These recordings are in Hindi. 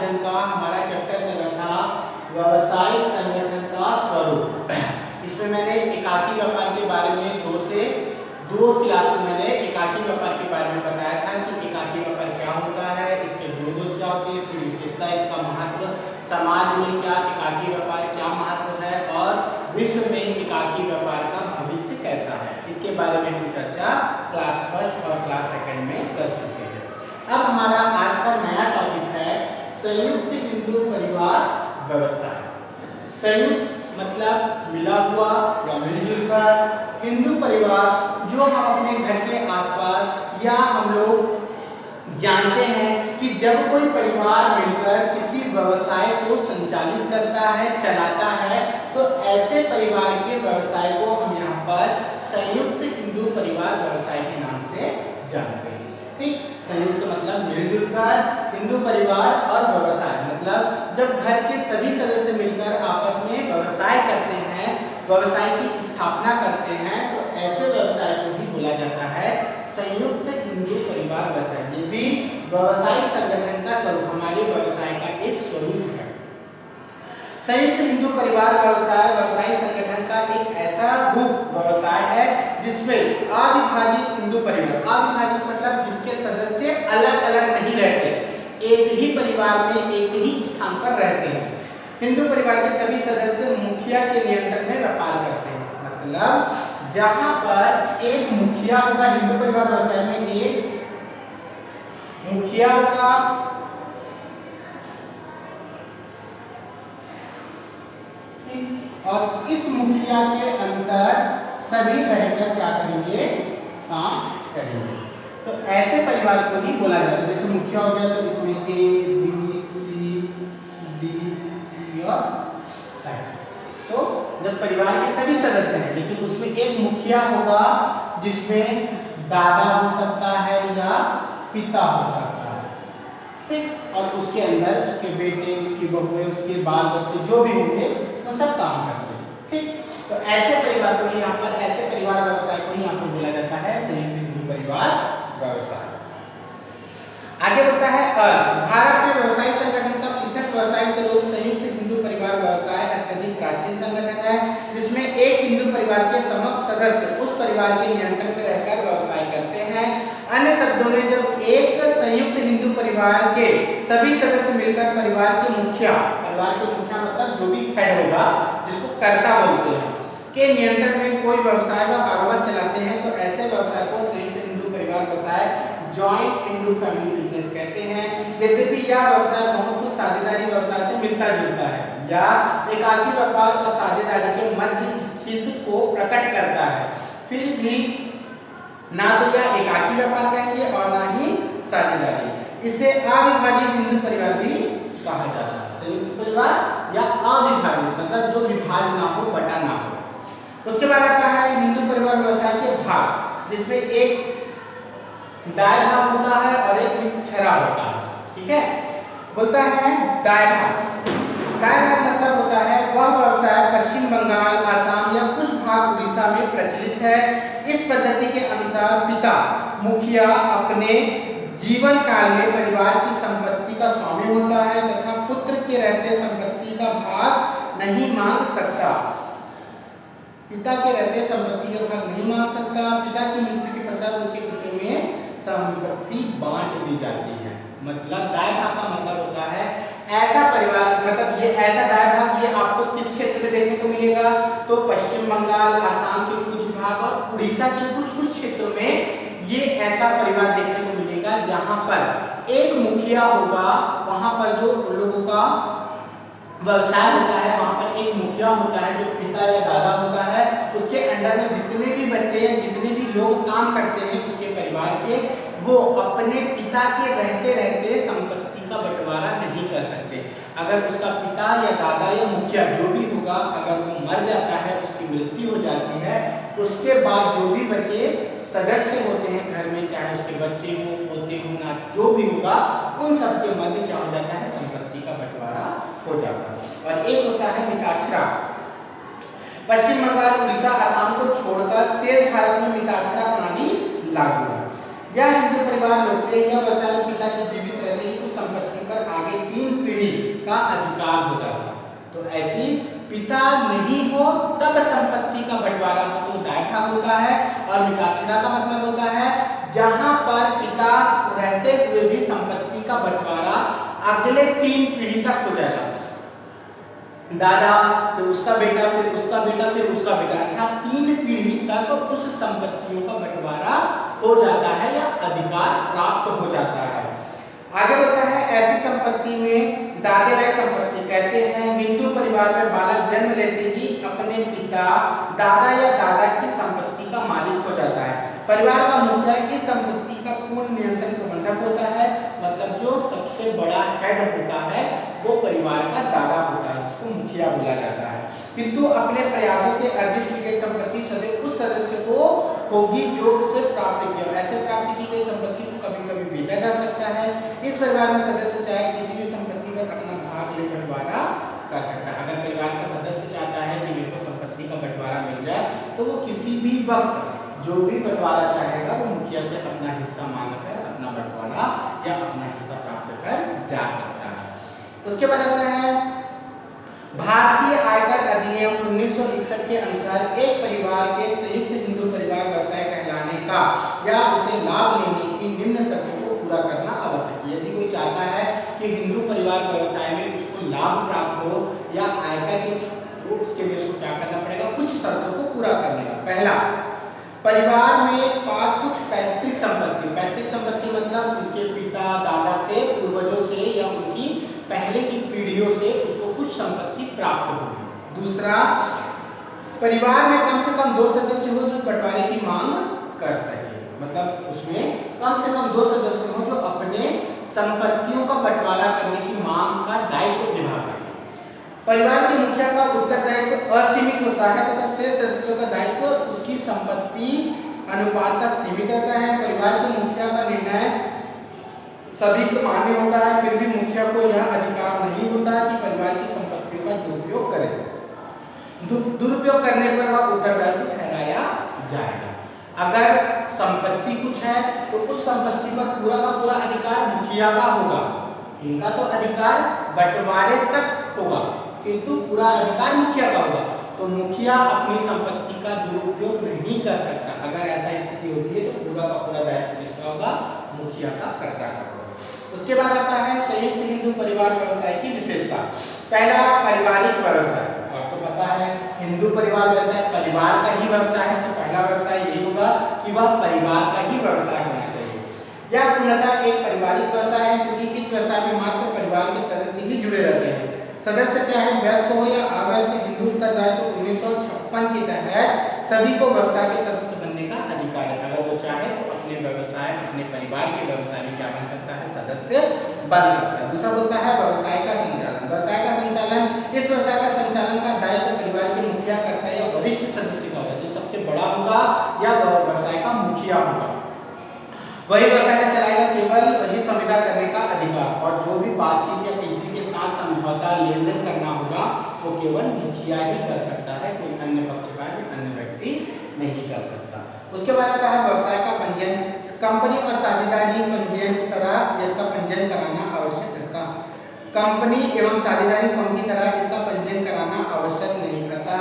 सेशन का हमारा चैप्टर चला था व्यावसायिक संगठन का स्वरूप। इसमें मैंने एकाकी व्यापार के बारे में दो क्लास में मैंने एकाकी व्यापार के बारे में बताया था कि एकाकी व्यापार क्या होता है, इसके गुण क्या होते हैं, इसकी विशेषता, इसका महत्व, समाज में क्या एकाकी व्यापार क्या महत्व है और विश्व में एकाकी व्यापार का भविष्य कैसा है, इसके बारे में हम चर्चा क्लास फर्स्ट और क्लास सेकंड में कर चुके हैं। अब हमारा आज का नया टॉपिक है संयुक्त हिंदू परिवार व्यवसाय। संयुक्त मतलब मिला हुआ या मिलजुल कर, हिंदू परिवार जो हम अपने घर के आसपास या हम लोग जानते हैं कि जब कोई परिवार मिलकर किसी व्यवसाय को संचालित करता है, चलाता है, तो ऐसे परिवार के व्यवसाय को हम यहाँ पर संयुक्त हिंदू परिवार व्यवसाय के नाम से जानते हैं। ठीक, संयुक्त मतलब मिलजुल कर, हिंदू परिवार और व्यवसाय मतलब जब घर के सभी सदस्य मिलकर आपस में व्यवसाय करते हैं, व्यवसाय की स्थापना करते हैं, तो ऐसे व्यवसाय को भी बोला जाता है संयुक्त हिंदू परिवार व्यवसाय। ये भी व्यवसायिक संगठन का स्वरूप, हमारे व्यवसाय का एक स्वरूप है। संयुक्त हिंदू परिवार व्यवसाय व्यवसायिक संगठन का एक ऐसा रूप व्यवसाय है जिसमें अविभाजित हिंदू परिवार, अविभाजित मतलब जिसके सदस्य अलग अलग नहीं रहते, एक ही परिवार में एक ही स्थान पर रहते हैं। हिंदू परिवार के सभी सदस्य मुखिया के नियंत्रण में व्यापार करते हैं। मतलब जहां पर एक मुखिया होगा, हिंदू परिवार व्यवसाय में एक मुखिया होगा, और इस मुखिया के अंदर सभी रहकर क्या करेंगे, काम करेंगे। तो ऐसे परिवार को ही बोला जाता है। जैसे मुखिया हो गया तो इसमें A B C D E और एफ। तो जब परिवार के सभी सदस्य हैं लेकिन उसमें एक मुखिया होगा जिसमें दादा हो सकता है या पिता हो सकता है, ठीक, और उसके अंदर उसके बेटे, उसकी बहुएं, उसके बाल बच्चे जो भी होंगे वो सब काम करते हैं। ठीक, तो ऐसे परिवार को यहाँ पर, ऐसे परिवार व्यवसाय को यहाँ पर बोला जाता है संयुक्त हिंदू परिवार व्यवसाय। आगे बढ़ता है भारत में व्यवसायिक संगठन का पृथक व्यवसायिक स्वरूप संयुक्त हिंदू परिवार व्यवसाय अत्यधिक प्राचीन संगठन है जिसमें एक हिंदू परिवार के समस्त सदस्य उस परिवार के नियंत्रण में रहकर व्यवसाय करते हैं। अन्य शब्दों में जब एक संयुक्त हिंदू परिवार के सभी सदस्य मिलकर परिवार के मुखिया मतलब जो भी हेड होगा, जिसको कर्ता बोलते हैं, के नियंत्रण में कोई व्यवसाय व कारोबार चलाते हैं तो ऐसे व्यवसाय को संयुक्त हिंदू परिवार व्यवसाय जॉइंट हिंदू फैमिली बिजनेस कहते हैं। यद्यपि यह व्यवसाय बहुत कुछ साझेदारी व्यवसाय से मिलता जुलता है या एकाकी व्यापार और साझेदारी के मध्य स्थिति को प्रकट करता है, फिर भी ना तो यह एकाकी व्यापार कहेंगे और ना ही साझेदारी। इसे अविभाजित हिंदू परिवार भी कहा जाता है। संयुक्त परिवार या अविभाजित मतलब जो विभाजन ना हो, बटा ना हो। उसके बाद आता है हिंदू परिवार व्यवसाय के भाग, जिसमें एक दाय भाग होता है और एक विच्छरा होता है। ठीक है, बोलता है दाय भाग। दाय भाग मतलब होता है वह व्यवसाय पश्चिम बंगाल, आसाम या कुछ भाग उड़ीसा में प्रचलित है। इस पद्धति के अनुसार पिता मुखिया अपने जीवन काल में परिवार की संपत्ति का स्वामी होता है तथा पुत्र के रहते संपत्ति का भाग नहीं मांग सकता। पिता के रहते संपत्ति का भाग नहीं मांग सकता। पिता की मृत्यु के पश्चात उसके पुत्र में संपत्ति बांट दी जाती है। मतलब दाय भाग का मतलब होता है ऐसा परिवार, मतलब ये ऐसा दाय भाग ये आपको किस क्षेत्र में देखने को मिलेगा, तो पश्चिम बंगाल, आसाम के कुछ भाग और उड़ीसा के कुछ क्षेत्रों में ये ऐसा परिवार देखने को मिलेगा जहां पर एक मुखिया होगा, वहां पर जो लोगों का व्यवसाय होता है वहां पर एक मुखिया होता है जो पिता या दादा होता है, उसके अंडर में जितने भी बच्चे या जितने भी लोग काम करते हैं उसके परिवार के, वो अपने पिता के रहते संपत्ति का बंटवारा नहीं कर सकते। अगर उसका पिता या दादा या मुखिया जो भी होगा अगर वो मर जाता है, उसकी मृत्यु हो जाती है, उसके बाद जो भी बचे सदस्य होते हैं घर में, चाहे उसके बच्चे हो, पोते हो, ना जो भी होगा, उन सबके मध्य क्या हो जाता है, संपत्ति का बंटवारा हो जाता है। और एक होता है मिताक्षरा। पश्चिम बंगाल, उड़ीसा, आसाम को छोड़कर शेष भारत में मिताक्षरा प्रणाली लागू है। यह हिंदू परिवार लोकप्रिय व्यवसाय में पिता के जीवित रहते ही उस संपत्ति पर आगे 3 पीढ़ी का अधिकार हो जाता। तो ऐसी पिता नहीं हो तब संपत्ति का बंटवारा हो तो दाय भाग होता है। और मिताक्षरा का मतलब होता है जहां पर पिता रहते हुए भी संपत्ति का बंटवारा अगले 3 पीढ़ी तक हो जाएगा, दादा, फिर उसका बेटा, फिर उसका बेटा, फिर उसका बेटा, अर्थात 3 पीढ़ी तक उस संपत्तियों का बंटवारा हो जाता है या अधिकार प्राप्त हो जाता है। आगे बढ़ता है, ऐसी संपत्ति में दादेलाई संपत्ति कहते हैं हिंदू परिवार में बालक जन्म लेते ही अपने पिता, दादा या दादा की संपत्ति का मालिक हो जाता है। परिवार का मुखिया इस संपत्ति का पूर्ण नियंत्रण प्रबंधक होता है, मतलब जो सबसे बड़ा हेड होता है वो परिवार का दादा होता है, जिसको मुखिया बोला जाता है। किंतु अपने प्रयासों से अर्जित की गई संपत्ति सदैव उस सदस्य को होगी जो उससे प्राप्त किया। ऐसे प्राप्त की गई संपत्ति को कभी कभी बेचा जा सकता है। इस परिवार में सदस्य चाहे किसी भी संपत्ति पर अपना भाग ले बंटवारा कर सकता है। अगर परिवार का सदस्य चाहता है कि मेरे को संपत्ति का बंटवारा मिल जाए तो वो किसी भी वक्त जो भी बंटवारा चाहेगा वो मुखिया से अपना हिस्सा मांगकर अपना बंटवारा या अपना हिस्सा प्राप्त कर जा सकता है। उसके बाद आता है भारतीय आयकर अधिनियम 1961 के अनुसार एक परिवार के संयुक्त हिंदू परिवार व्यवसाय कहलाने का या उसे लाभ लेने की निम्न शर्तों को पूरा करना आवश्यक है। यदि कोई चाहता है कि हिंदू परिवार व्यवसाय में उसको लाभ प्राप्त हो या आयकर के तो उसके लिए उसको क्या करना पड़ेगा, कुछ शर्तों को पूरा करने का। पहला, परिवार में पास कुछ पैतृक संपत्ति मतलब उनके पिता दादा से, पूर्वजों से या उनकी पहले की पीढ़ियों से उसको कुछ संपत्ति प्राप्त होगी। दूसरा, परिवार में कम से कम 2 सदस्य हो जो बंटवारे की मांग कर सके, मतलब उसमें कम से कम 2 सदस्य हो जो अपने संपत्तियों का बंटवारा करने की मांग का दायित्व निभा सके। परिवार के मुखिया का उत्तरदायित्व असीमित होता है तथा शेष सदस्यों का दायित्व उसकी संपत्ति अनुपात तक सीमित रहता है। परिवार के मुखिया का निर्णय सभी को मान्य होता है, फिर भी मुखिया को यह अधिकार नहीं होता कि परिवार की संपत्तियों का दुरुपयोग करे। दुरुपयोग करने पर वह उत्तरदायित्व ठहराया जाएगा। अगर संपत्ति कुछ है तो उस संपत्ति पर पूरा का पूरा अधिकार मुखिया का होगा। इनका तो अधिकार बंटवारे तक होगा किंतु पूरा अधिकार मुखिया का होगा। तो मुखिया अपनी संपत्ति का दुरुपयोग नहीं कर सकता। अगर ऐसा स्थिति होती है तो पूरा का पूरा दायित्व किसका होगा, मुखिया का, कर्ता का होगा। उसके बाद आता है संयुक्त हिंदू परिवार व्यवसाय की विशेषता। पहला, पारिवारिक व्यवसाय। आपको पता है हिंदू परिवार व्यवसाय परिवार का ही व्यवसाय है, तो पहला व्यवसाय यही होगा कि वह परिवार का ही व्यवसाय होना चाहिए। यह पूर्णतः एक पारिवारिक व्यवसाय है क्योंकि इस व्यवसाय में मात्र परिवार के सदस्य ही जुड़े रहते हैं। सदस्य चाहे वयस्क हो या अवयस्क, हिंदू उत्तरदायित्व 1956 के तहत सभी को व्यवसाय के सदस्य बनने का अधिकार है। अगर वो चाहे तो अपने व्यवसाय, अपने परिवार के व्यवसाय में क्या बन सकता है, सदस्य बन सकता है। दूसरा होता है व्यवसाय का संचालन। व्यवसाय का संचालन, इस व्यवसाय का संचालन का दायित्व परिवार के मुखिया, कर्ता या वरिष्ठ सदस्य का होगा। जो सबसे बड़ा होगा या व्यवसाय का मुखिया होगा वही व्यवसाय का चलाएगा, केवल वही संविदा करने का अधिकार। और जो भी बातचीत या किसी के साथ समझौता लेन देन करना होगा वो केवल मुखिया ही कर सकता है, कोई अन्य पक्षकार अन्य व्यक्ति नहीं कर सकता। उसके बाद आता है व्यवसाय का पंजीयन। कंपनी और साझेदारी पंजीयन तरह इसका पंजीयन कराना आवश्यक रहता है। कंपनी एवं साझेदारी फर्म की तरह इसका पंजीयन कराना आवश्यक नहीं रहता।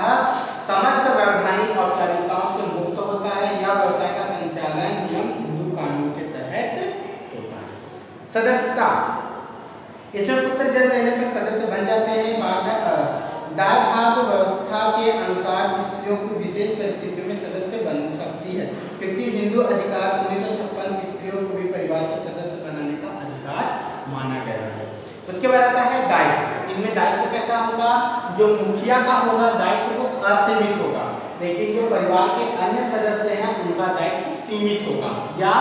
समस्त वैधानिक औपचारिकताओं से मुक्त होता है। यह व्यवसाय का संचालन नियम हिंदू कानून के तहत होता है। सदस्यता, इसमें पुत्र जन्म लेने पर सदस्य बन जाते हैं। दाय भाग व्यवस्था के अनुसार स्त्रियों को विशेष परिस्थितियों में सदस्य बन सकती है क्योंकि हिंदू अधिकार 1956 में स्त्रियों को भी परिवार के सदस्य बनाने का अधिकार माना गया है। उसके बाद आता है दायित्व। इनमें दायित्व कैसा होगा, जो मुखिया का होगा दायित्व वो असीमित होगा, लेकिन जो परिवार के अन्य सदस्य हैं उनका दायित्व सीमित होगा या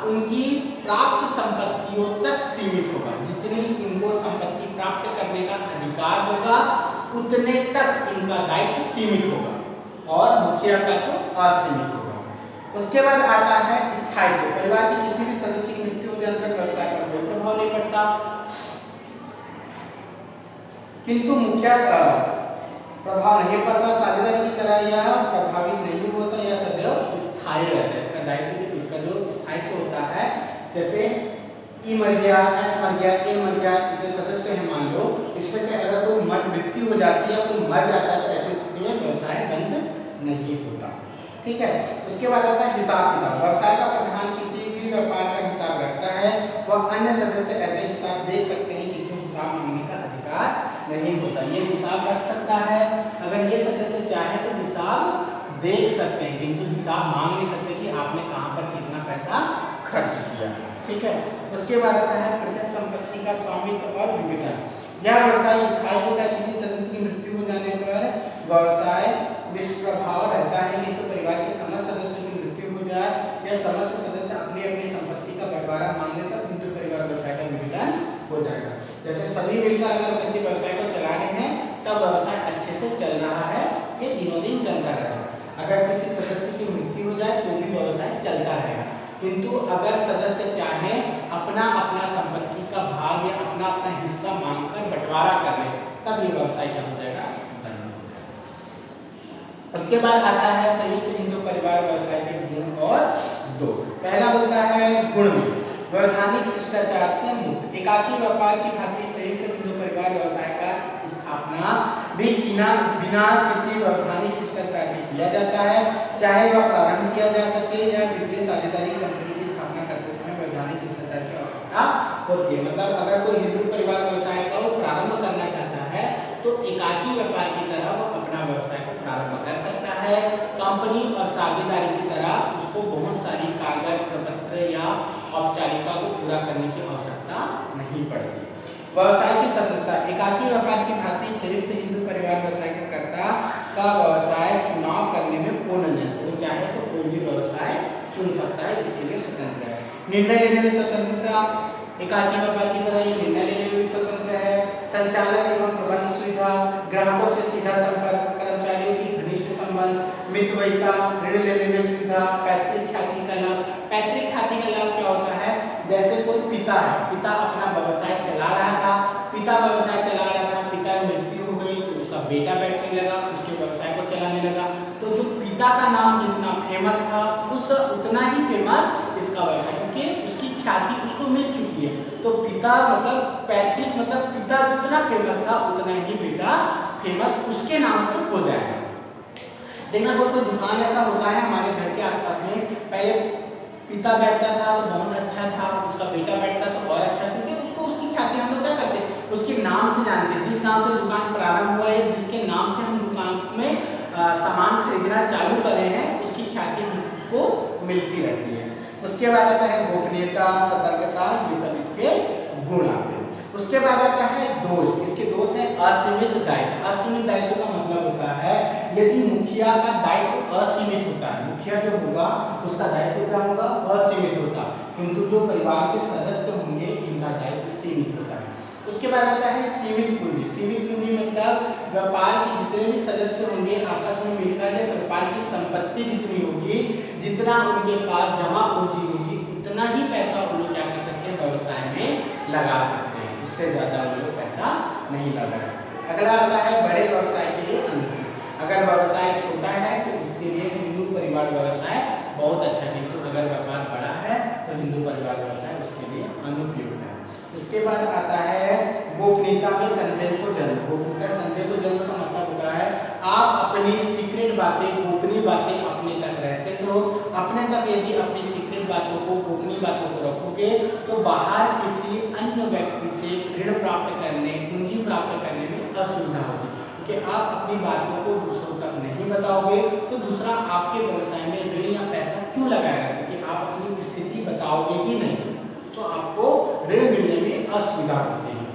उनकी प्राप्त संपत्तियों तक सीमित होगा। जितनी इनको संपत्ति प्राप्त करने का अधिकार होगा उतने तक इनका दायित्व सीमित होगा और मुखिया का तो असीमित होगा। उसके बाद आता है स्थायित्व। परिवार के किसी भी सदस्य की मृत्यु हो जाने पर व्यवसाय पर कोई प्रभाव नहीं पड़ता, किंतु मुखिया का प्रभाव नहीं पड़ता। साझेदारी की तरह यह प्रभावित नहीं होता, यह सदैव स्थायी रहता है। इसका दायित्व, इसका जो स्थायित्व होता है, जैसे ई मर गया, एफ मर गया, ए मर गया, इसे सदस्य है मान लो, इस उसमें से अगर कोई मृत्यु हो जाती है, कोई मर जाता है, तो ऐसी स्थिति में व्यवसाय बंद नहीं होता। ठीक है। उसके बाद आता है हिसाब किताब। व्यवसाय का प्रधान किसी भी व्यापार का हिसाब रखता है, वह अन्य सदस्य ऐसे हिसाब देख सकते हैं किंतु हिसाब मांगने का अधिकार नहीं होता। ये हिसाब रख सकता है, अगर ये सदस्य चाहे तो हिसाब देख सकते हैं, किंतु हिसाब मांग नहीं सकते कि आपने कहाँ पर कितना पैसा खर्च किया। ठीक है। उसके बाद आता है प्रत्यक्ष संपत्ति का स्वामित्व और विघटन। यह व्यवसाय स्थायी होता है, किसी सदस्य की मृत्यु हो जाने पर व्यवसाय निष्प्रभाव रहता है, किंतु परिवार के समस्त सदस्यों की मृत्यु हो जाए या समस्त सदस्य अपनी अपनी संपत्ति का बंटवारा मांग ले तब किंतु परिवार व्यवसाय का विघटन हो जाएगा। जैसे सभी मिलकर अगर किसी व्यवसाय को चला रहे हैं तब व्यवसाय अच्छे से चल रहा है, ये दिनों दिन चलता रहेगा। अगर किसी सदस्य की मृत्यु हो जाए तो भी व्यवसाय चलता रहेगा, किंतु अगर सदस्य चाहे अपना अपना संपत्ति का भाग या अपना अपना हिस्सा मांगकर बंटवारा कर ले तब ये व्यवसाय क्या हो जाएगा, बंद हो जाएगा। उसके बाद आता है संयुक्त हिंदू परिवार व्यवसाय के गुण और दोष। पहला बोलता है गुण में वैधानिक शिष्टाचार से मुक्त। एकाकी व्यापार की भांति संयुक्त हिंदू परिवार व्यवसाय का स्थापना भी बिना किसी वैधानिक शिष्टाचार के किया जाता है, चाहे वह प्रारंभ किया जा सके या वित्तीय साझेदारी कंपनी की स्थापना करते समय वैधानिक शिष्टाचार की आवश्यकता होती है। मतलब अगर कोई हिंदू परिवार व्यवसाय का प्रारंभ करना चाहता है तो एकाकी व्यापार की तरह वो अपना व्यवसाय को प्रारंभ कर सकता है। कंपनी और साझेदारी की तरह उसको बहुत सारी कागज प्रपत्र या औपचारिकता को पूरा करने की आवश्यकता नहीं पड़ती। व्यवसाय की स्वतंत्रता। एकाकी व्यापार की भांति संयुक्त हिंदू परिवार व्यवसाय के कर्ता का व्यवसाय चुनाव करने में पूर्ण नियंत्रण, वो चाहे तो कोई भी व्यवसाय चुन सकता है, इसके लिए स्वतंत्र है। निर्णय लेने में स्वतंत्रता। एकाकी व्यापार की तरह ये निर्णय लेने में भी स्वतंत्र है। संचालन एवं प्रबंध सुविधा, ग्राहकों से सीधा संपर्क, कर्मचारियों की घनिष्ठ संबंध, मितव्ययिता, ऋण लेने में सुविधा, पैतृक ख्याति का लाभ। पैतृक ख्याति का लाभ क्या होता है, जैसे कोई पिता है, पिता अपना व्यवसाय चला रहा था, पिता व्यवसाय चला रहा था, पिता की मृत्यु हो गई तो उसका बेटा बैठने लगा, उसके व्यवसाय को चलाने लगा, तो जो पिता का नाम जितना फेमस था उस उतना ही फेमस इसका व्यवसाय, क्योंकि उसकी ख्याति उसको मिल चुकी है। तो पिता मतलब पैतृक मतलब पिता जितना फेमस था उतना ही बेटा फेमस उसके नाम से हो जाएगा। देखना कोई दुकान ऐसा होता है हमारे घर के आसपास में, पहले पिता बैठता था वो बहुत अच्छा था, उसका बेटा बैठता तो और अच्छा, क्योंकि उसको उसकी ख्याति हम लोग क्या करते हैं उसके नाम से जानते हैं। जिस नाम से दुकान प्रारंभ हुआ है, जिसके नाम से हम दुकान में सामान खरीदना चालू करे हैं, उसकी ख्याति हमको मिलती रहती है। उसके बाद आता है गोपनीयता, सतर्कता, ये सब इसके गुण आते हैं। उसके बाद आता है दोष। इसके दोष है असीमित दायित्व। असीमित दायित्व का मतलब होता है यदि मुखिया का दायित्व असीमित होता है, मुखिया जो होगा उसका दायित्व क्या होगा, असीमित होता, किंतु जो परिवार के सदस्य होंगे इनका दायित्व सीमित होता है। उसके बाद आता है सीमित पूंजी। सीमित पूंजी मतलब व्यापार के जितने भी सदस्य होंगे आपस में मिलकर या व्यापार की संपत्ति जितनी होगी, जितना उनके पास जमा पूंजी होगी, उतना ही पैसा उन लोग क्या कर सकते हैं, व्यवसाय में लगा सकते हैं, उससे ज्यादा उन लोग पैसा नहीं लगा सकते। अगला आता है बड़े व्यवसाय के लिए अनुकूल। अगर व्यवसाय छोटा है तो इसके लिए हिंदू परिवार व्यवसाय बहुत अच्छा है, किंतु अगर व्यापार बड़ा है तो हिंदू परिवार व्यवसाय उसके लिए अनुपयुक्त है। उसके बाद आता है गोपनीयता में संदेह को जन्म। गोपनीयता संदेह को जन्म का मतलब होता है आप अपनी सीक्रेट बातें, गोपनीय बातें अपने तक रहते हो, अपने तक यदि अपनी सीक्रेट बातों को, गोपनीय बातों को रखोगे तो बाहर किसी अन्य व्यक्ति से ऋण प्राप्त करने, पूंजी प्राप्त करने में असुविधा होगी, क्योंकि आप अपनी बातों को दूसरों तक नहीं बताओगे तो दूसरा आपके व्यवसाय में ऋण या पैसा क्यों लगाएगा, क्योंकि आप अपनी स्थिति बताओगे ही नहीं तो आपको ऋण मिलने में असुविधा होती है।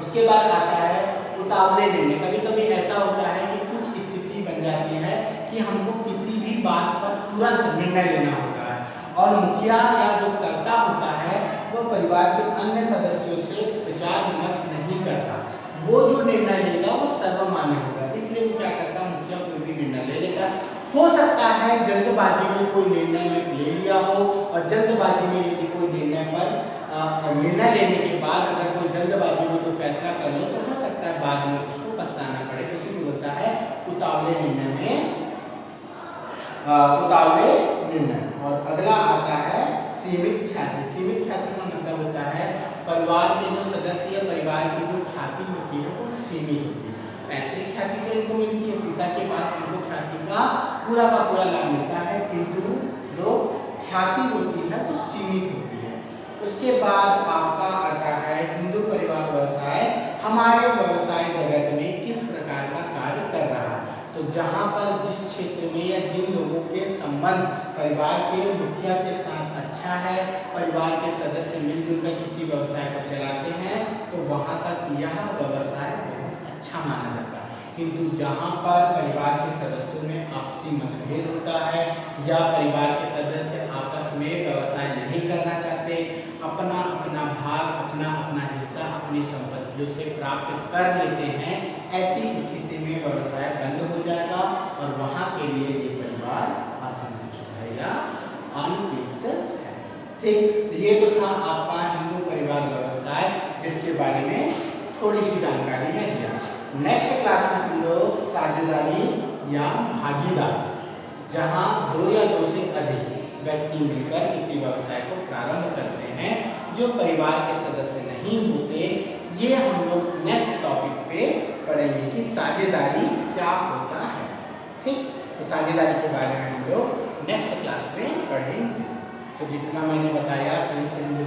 उसके बाद आता है उतावले निर्णय। कभी कभी ऐसा होता है कि कुछ स्थिति बन जाती है कि हमको किसी भी बात पर तुरंत निर्णय लेना होता है और मुखिया या जो कर्ता होता है वो परिवार के अन्य सदस्यों से विचार विमर्श नहीं करता, वो जो निर्णय लेगा वो सर्वमान्य होगा, इसलिए वो क्या करता है, मुखिया कोई भी निर्णय ले लेगा। हो सकता है जल्दबाजी में कोई निर्णय में ले लिया हो और जल्दबाजी में यदि कोई निर्णय पर निर्णय लेने के बाद अगर कोई जल्दबाजी में कोई फैसला कर लो तो हो सकता है बाद में उसको पछताना पड़े, इसी को होता है उतावले निर्णय में उतावले निर्णय। और अगला आता है सीमित ख्याति। सीमित ख्याति का मतलब होता है परिवार के जो सदस्य, परिवार की जो ख्याति होती है वो सीमित होती है। पैतृक ख्याति तो इनको मिलती है, पिता के बाद इनको ख्याति का पूरा लाभ मिलता है, किंतु जो ख्याति होती है वो सीमित होती है। उसके बाद आपका आता है हिंदू परिवार व्यवसाय हमारे व्यवसाय जगत में किस प्रकार का कार्य कर रहा है। तो जहाँ पर जिस क्षेत्र में या जिन लोगों के संबंध परिवार के मुखिया के साथ अच्छा है, परिवार के सदस्य मिलजुल कर किसी व्यवसाय को चलाते हैं, तो वहाँ तक यह व्यवसाय बहुत अच्छा माना जाता है। किंतु जहाँ पर परिवार के सदस्यों में आपसी मतभेद होता है या परिवार के सदस्य आपस में व्यवसाय नहीं करना चाहते, अपना अपना भाग अपना अपना हिस्सा अपनी संपत्तियों से प्राप्त कर लेते हैं, ऐसी स्थिति में व्यवसाय बंद हो जाएगा और वहाँ के लिए ये परिवार असंतुष्ट है या अनभिक्त है। ठीक, ये तो था आपका हिंदू परिवार व्यवसाय, जिसके बारे में थोड़ी सी जानकारी मैं दिया। नेक्स्ट क्लास में हम लोग साझेदारी या भागीदार, जहाँ दो या दो से अधिक व्यक्ति मिलकर किसी व्यवसाय को प्रारंभ करते हैं, जो परिवार के सदस्य नहीं होते, ये हम लोग नेक्स्ट टॉपिक पे पढ़ेंगे कि साझेदारी क्या होता है। ठीक, तो साझेदारी के बारे में हम लोग नेक्स्ट क्लास में पढ़ेंगे। तो जितना मैंने बताया संयुक्त हिंदू